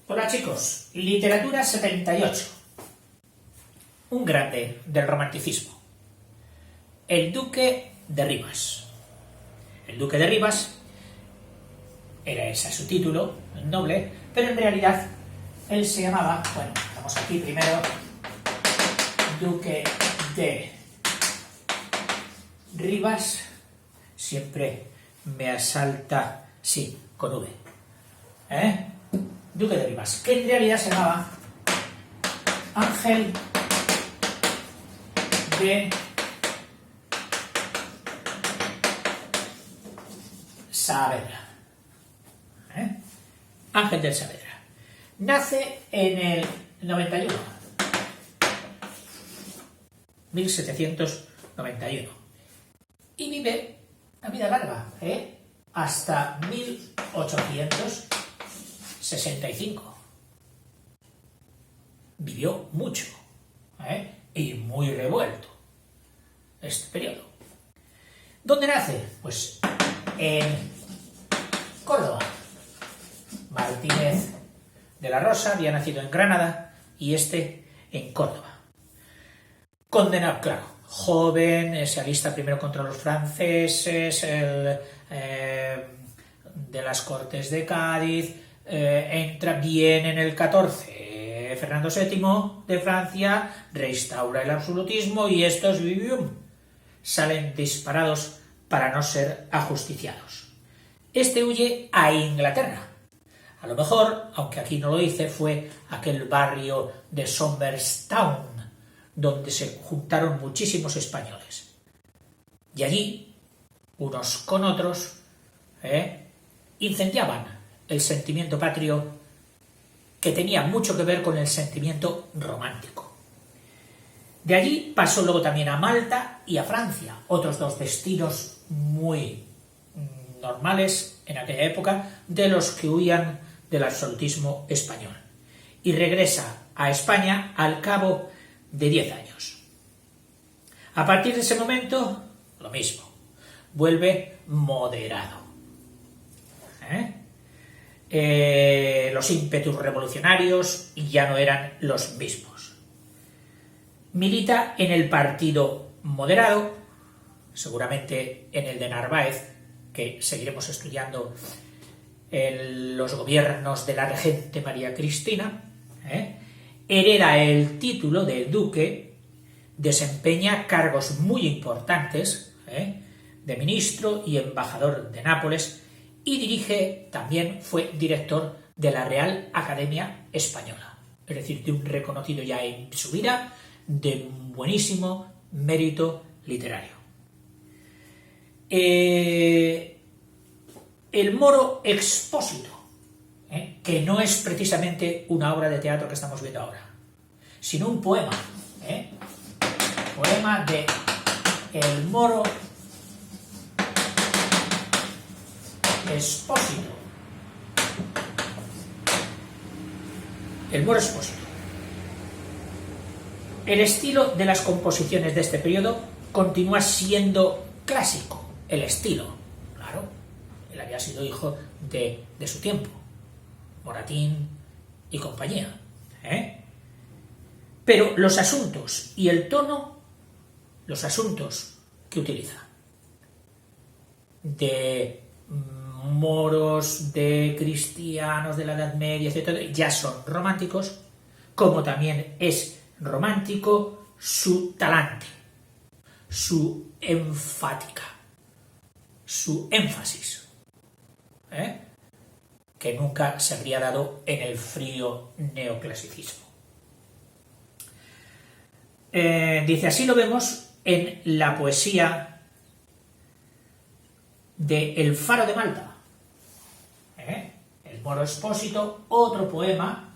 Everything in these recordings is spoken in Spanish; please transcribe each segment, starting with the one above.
Hola chicos, literatura 78. Un grande del romanticismo. El Duque de Rivas. El Duque de Rivas era ese su título, noble, pero en realidad él se llamaba, bueno, vamos aquí primero, Duque de Rivas, siempre me asalta, sí, con V, Duque de Rivas, que en realidad se llamaba Ángel de Saavedra. Ángel de Saavedra. Nace en el 91, 1791, y vive una vida larga, hasta 1865. Vivió mucho, y muy revuelto este periodo. ¿Dónde nace? Pues en Córdoba. Martínez de la Rosa había nacido en Granada y este en Córdoba. Condenado, claro, joven, se alista primero contra los franceses, de las Cortes de Cádiz, entra bien en el 14. Fernando VII de Francia reinstaura el absolutismo y estos salen disparados para no ser ajusticiados. Este huye a Inglaterra. A lo mejor, aunque aquí no lo dice, fue aquel barrio de Somers Town, donde se juntaron muchísimos españoles. Y allí, unos con otros, incendiaban el sentimiento patrio que tenía mucho que ver con el sentimiento romántico. De allí pasó luego también a Malta y a Francia, otros dos destinos muy normales en aquella época de los que huían del absolutismo español. Y regresa a España al cabo de 10 años. A partir de ese momento, lo mismo, vuelve moderado. Los ímpetus revolucionarios ya no eran los mismos. Milita en el partido moderado, seguramente en el de Narváez, que seguiremos estudiando en los gobiernos de la regente María Cristina, hereda el título de duque, desempeña cargos muy importantes, de ministro y embajador de Nápoles, y dirige, también fue director de la Real Academia Española, es decir, de un reconocido ya en su vida, de un buenísimo mérito literario. El Moro Expósito, que no es precisamente una obra de teatro que estamos viendo ahora, sino un poema, poema de El Moro Expósito. El Moro Expósito. El estilo de las composiciones de este periodo continúa siendo clásico, el estilo, claro, él había sido hijo de su tiempo, Moratín y compañía, pero los asuntos y el tono, los asuntos que utiliza, de moros, de cristianos de la Edad Media, etc., ya son románticos, como también es romántico su talante, su enfática, su énfasis, que nunca se habría dado en el frío neoclasicismo. Dice, así lo vemos en la poesía de El Faro de Malta. El Moro Expósito, otro poema,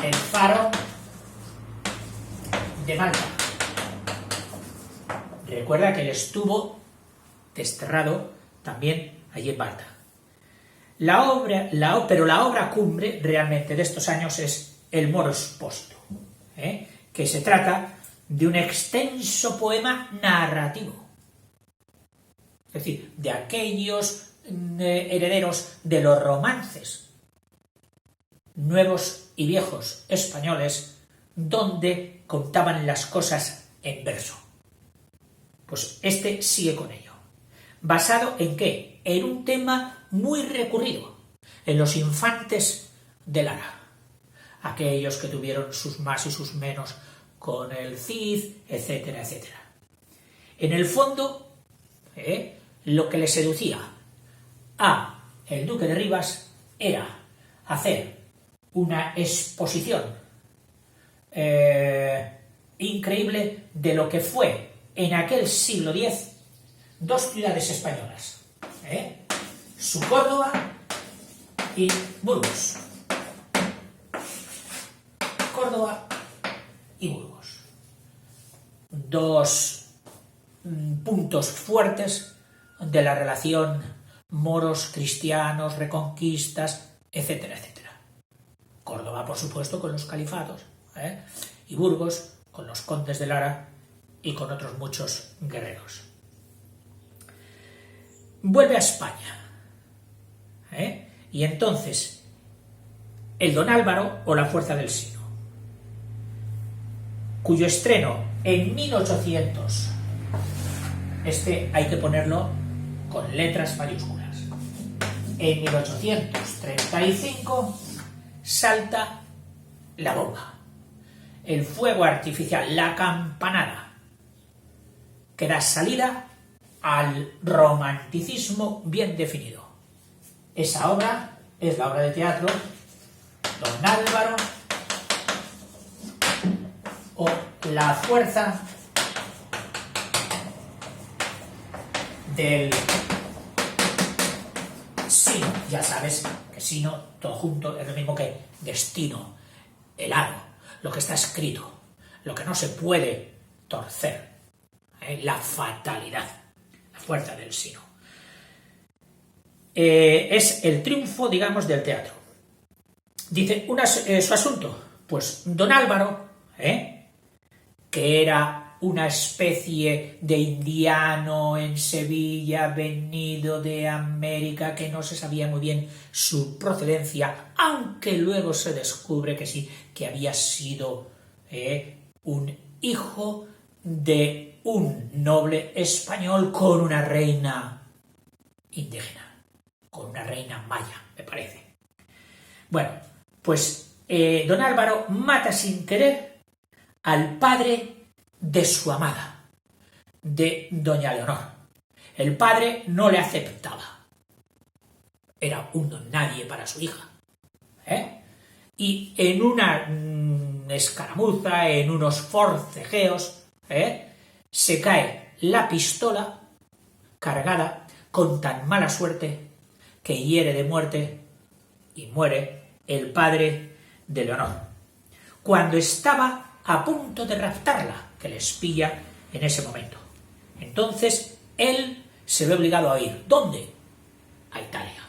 El Faro de Malta. Recuerda que él estuvo desterrado también allí en Malta. Pero la obra cumbre realmente de estos años es El Moro Expósito, que se trata de un extenso poema narrativo. Es decir, de aquellos herederos de los romances Nuevos y Viejos Españoles, donde contaban las cosas en verso. Pues este sigue con ello. ¿Basado en qué? En un tema muy recurrido, en los infantes de Lara. Aquellos que tuvieron sus más y sus menos con el Cid, etcétera, etcétera. En el fondo, lo que le seducía a el duque de Rivas era hacer una exposición increíble de lo que fue en aquel siglo X dos ciudades españolas, su Córdoba y Burgos. Córdoba y Burgos. Dos puntos fuertes de la relación moros, cristianos, reconquistas, etcétera, etcétera. Córdoba, por supuesto, con los califatos, y Burgos con los condes de Lara y con otros muchos guerreros. Vuelve a España, y entonces el Don Álvaro o la Fuerza del Sino, cuyo estreno en 1800, hay que ponerlo con letras mayúsculas, en 1835 salta la bomba, el fuego artificial, la campanada, que da salida al romanticismo bien definido. Esa obra es la obra de teatro Don Álvaro o La Fuerza del Sino. Ya sabes que Sino, todo junto, es lo mismo que destino, el aro, lo que está escrito, lo que no se puede torcer, la fatalidad, la fuerza del Sino. Es el triunfo, digamos, del teatro. Dice, su asunto, pues Don Álvaro, que era una especie de indiano en Sevilla, venido de América, que no se sabía muy bien su procedencia, aunque luego se descubre que sí, que había sido un hijo de un noble español con una reina indígena, con una reina maya, me parece. Bueno, pues Don Álvaro mata sin querer al padre de su amada, de doña Leonor. El padre no le aceptaba. Era un don nadie para su hija. Y en una escaramuza, en unos forcejeos, se cae la pistola cargada con tan mala suerte que hiere de muerte y muere el padre de Leonor, cuando estaba a punto de raptarla, que les pilla en ese momento. Entonces él se ve obligado a ir. ¿Dónde? A Italia.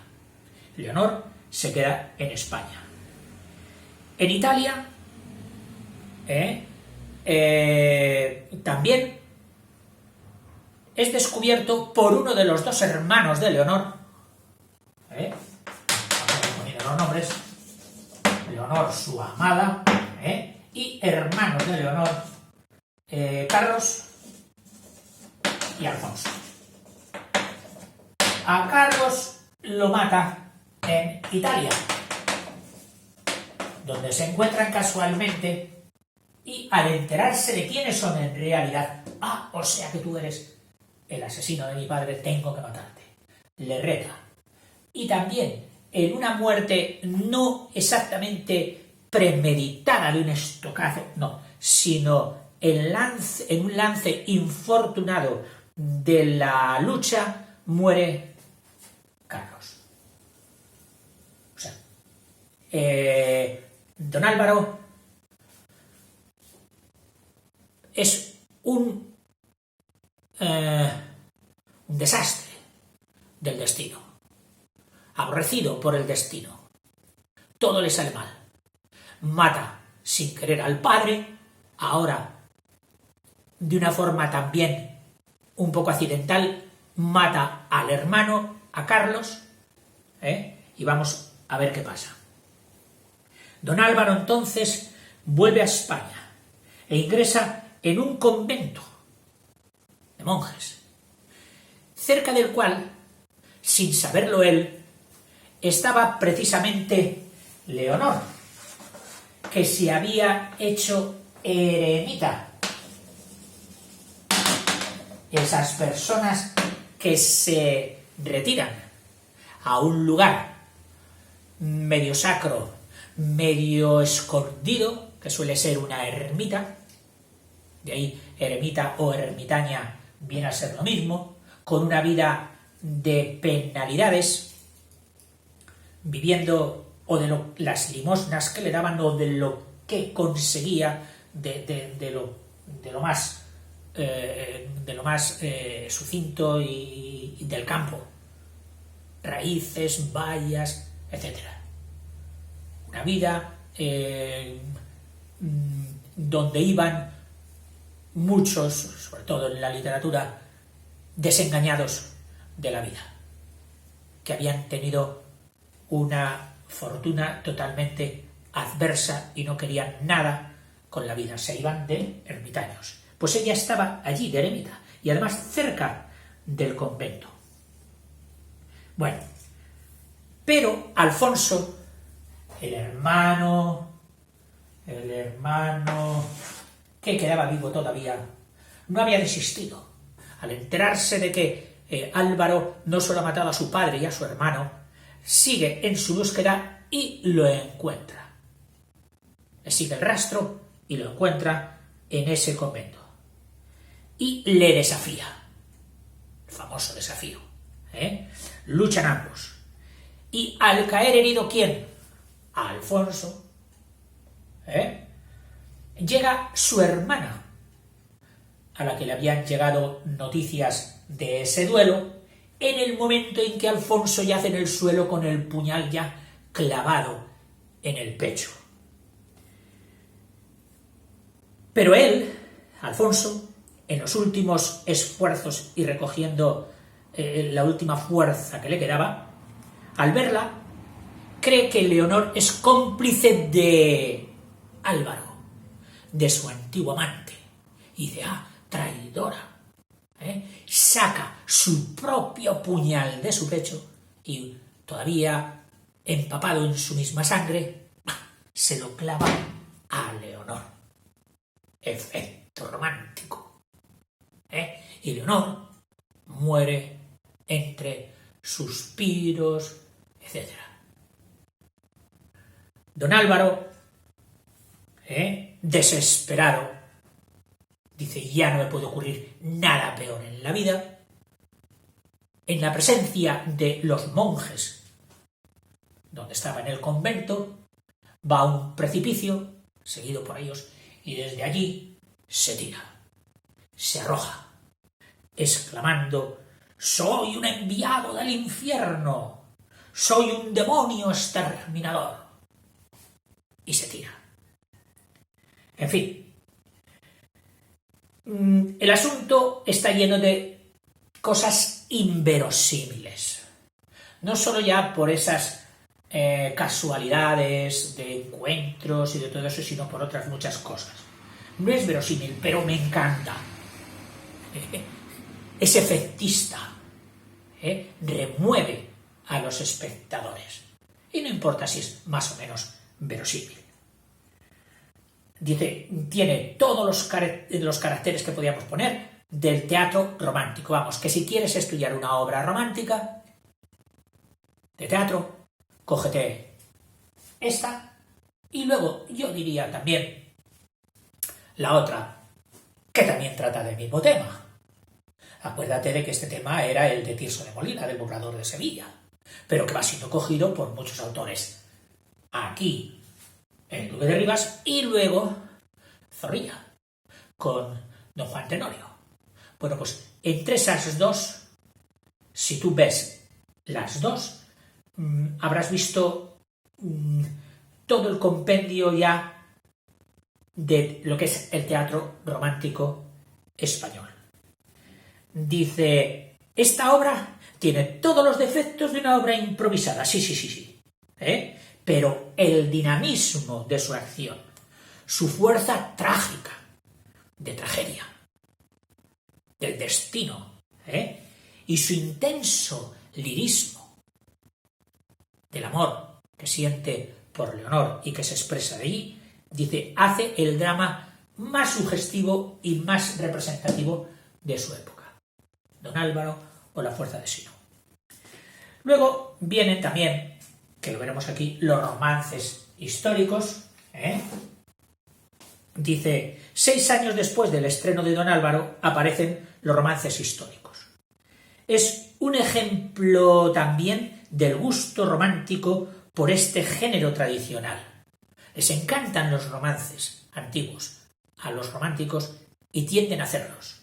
Leonor se queda en España. En Italia también es descubierto por uno de los dos hermanos de Leonor. Vamos poniendo los nombres. Leonor, su amada, y hermanos de Leonor, Carlos y Alfonso. A Carlos lo mata en Italia, donde se encuentran casualmente, y al enterarse de quiénes son en realidad, o sea que tú eres el asesino de mi padre, tengo que matarte. Le reta. Y también en una muerte no exactamente premeditada de un estocazo, no, sino en un lance infortunado de la lucha, muere Carlos. O sea, Don Álvaro es un desastre del destino, aborrecido por el destino. Todo le sale mal. Mata sin querer al padre, ahora de una forma también un poco accidental, mata al hermano, a Carlos, y vamos a ver qué pasa. Don Álvaro entonces vuelve a España e ingresa en un convento de monjes, cerca del cual, sin saberlo él, estaba precisamente Leonor, que se había hecho eremita. Esas personas que se retiran a un lugar medio sacro, medio escondido, que suele ser una ermita, de ahí eremita o ermitaña viene a ser lo mismo, con una vida de penalidades, viviendo o de las limosnas que le daban o de lo que conseguía de lo más sucinto y del campo, raíces, bayas, etc. Una vida donde iban muchos, sobre todo en la literatura, desengañados de la vida, que habían tenido una fortuna totalmente adversa y no querían nada con la vida, se iban de ermitaños. Pues ella estaba allí de eremita y además cerca del convento. Bueno, pero Alfonso, el hermano que quedaba vivo todavía, no había desistido. Al enterarse de que Álvaro no solo ha matado a su padre y a su hermano, sigue en su búsqueda y lo encuentra. Le sigue el rastro y lo encuentra en ese convento. Y le desafía. El famoso desafío. Luchan ambos. Y al caer herido, ¿quién? Alfonso. Llega su hermana, a la que le habían llegado noticias de ese duelo, en el momento en que Alfonso yace en el suelo con el puñal ya clavado en el pecho. Pero él, Alfonso, en los últimos esfuerzos y recogiendo la última fuerza que le quedaba, al verla, cree que Leonor es cómplice de Álvaro, de su antiguo amante, y dice, traidora. Saca su propio puñal de su pecho y, todavía empapado en su misma sangre, se lo clava a Leonor. Efecto romántico. Y Leonor muere entre suspiros, etc. Don Álvaro, desesperado, dice, ya no me puede ocurrir nada peor en la vida. En la presencia de los monjes, donde estaba en el convento, va a un precipicio, seguido por ellos, y desde allí se tira, se arroja, exclamando, «Soy un enviado del infierno, soy un demonio exterminador», y se tira. En fin, el asunto está lleno de cosas inverosímiles, no solo ya por esas casualidades de encuentros y de todo eso, sino por otras muchas cosas. No es verosímil, pero me encanta. Es efectista, remueve a los espectadores, y no importa si es más o menos verosímil. Dice, tiene todos los caracteres que podíamos poner del teatro romántico. Vamos, que si quieres estudiar una obra romántica de teatro, cógete esta, y luego yo diría también la otra, que también trata del mismo tema. Acuérdate de que este tema era el de Tirso de Molina, del Burlador de Sevilla, pero que va siendo cogido por muchos autores. Aquí, el Duque de Rivas, y luego Zorrilla, con Don Juan Tenorio. Bueno, pues entre esas dos, si tú ves las dos, habrás visto todo el compendio ya de lo que es el teatro romántico español. Dice, esta obra tiene todos los defectos de una obra improvisada, sí, pero el dinamismo de su acción, su fuerza trágica, de tragedia, del destino, y su intenso lirismo del amor que siente por Leonor y que se expresa de allí, dice, hace el drama más sugestivo y más representativo de su época. Don Álvaro o La fuerza de Sinú. Luego vienen también, que lo veremos aquí, los romances históricos. Dice, 6 años después del estreno de Don Álvaro aparecen los romances históricos. Es un ejemplo también del gusto romántico por este género tradicional. Les encantan los romances antiguos a los románticos y tienden a hacerlos.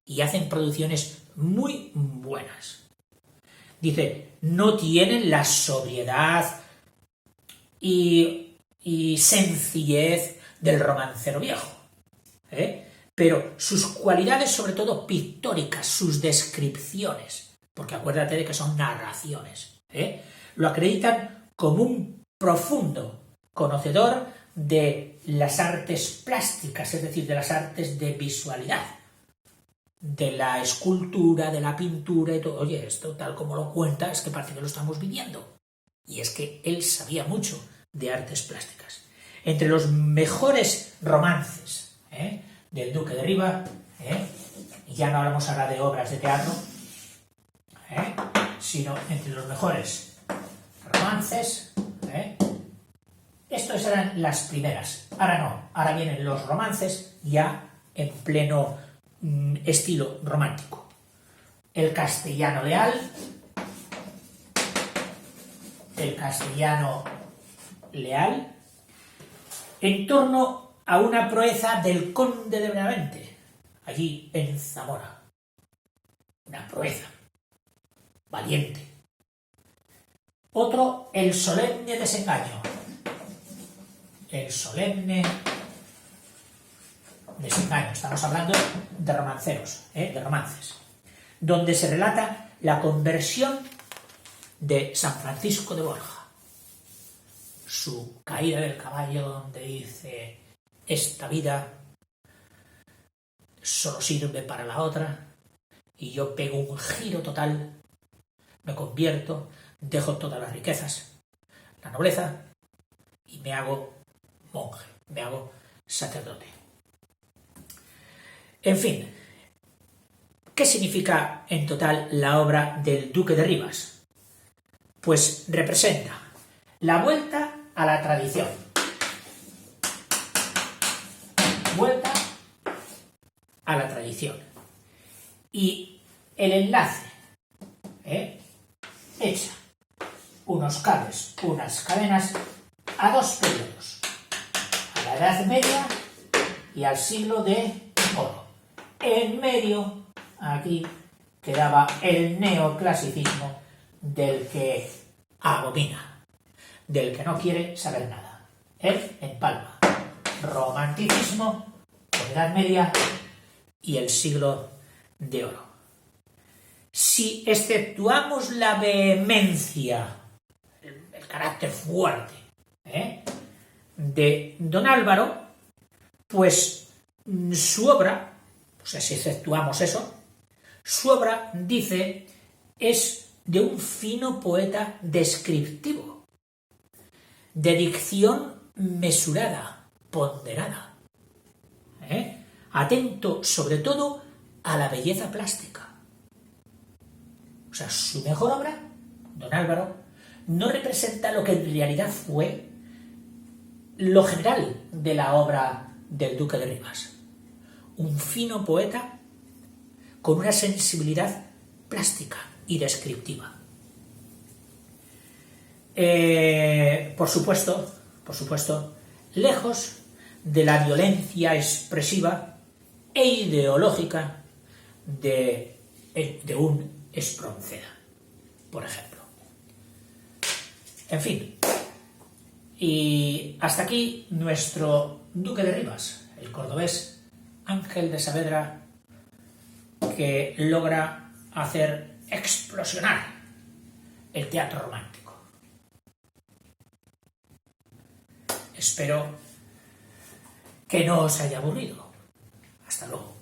Y hacen producciones muy buenas. Dice, no tienen la sobriedad y sencillez del romancero viejo, pero sus cualidades, sobre todo pictóricas, sus descripciones, porque acuérdate de que son narraciones, lo acreditan como un profundo conocedor de las artes plásticas, es decir, de las artes de visualidad, de la escultura, de la pintura y todo. Oye, esto tal como lo cuenta es que parece que lo estamos viviendo. Y es que él sabía mucho de artes plásticas. Entre los mejores romances del Duque de Riva, y ya no hablamos ahora de obras de teatro, sino entre los mejores romances, estas eran las primeras. Ahora no, ahora vienen los romances ya en pleno estilo romántico. El castellano leal, en torno a una proeza del conde de Benavente, allí en Zamora. Una proeza valiente. Otro, el solemne desengaño. El solemne desengaño. Estamos hablando de romanceros, de romances, donde se relata la conversión de San Francisco de Borja, su caída del caballo, donde dice, esta vida solo sirve para la otra, y yo pego un giro total, me convierto, dejo todas las riquezas, la nobleza, y me hago monje, me hago sacerdote. En fin, ¿qué significa en total la obra del Duque de Rivas? Pues representa la vuelta a la tradición, vuelta a la tradición, y el enlace, echa unos cables, unas cadenas a dos periodos, a la Edad Media y al siglo de Oro. En medio, aquí, quedaba el neoclasicismo del que abomina, del que no quiere saber nada. Él empalma romanticismo, Edad Media y el siglo de Oro. Si exceptuamos la vehemencia, el carácter fuerte de Don Álvaro, pues su obra, o sea, si exceptuamos eso, su obra, dice, es de un fino poeta descriptivo, de dicción mesurada, ponderada, atento sobre todo a la belleza plástica. O sea, su mejor obra, Don Álvaro, no representa lo que en realidad fue lo general de la obra del Duque de Rivas. Un fino poeta con una sensibilidad plástica y descriptiva. Por supuesto, lejos de la violencia expresiva e ideológica de un Espronceda, por ejemplo. En fin, y hasta aquí nuestro Duque de Rivas, el cordobés Ángel de Saavedra, que logra hacer explosionar el teatro romántico. Espero que no os haya aburrido. Hasta luego.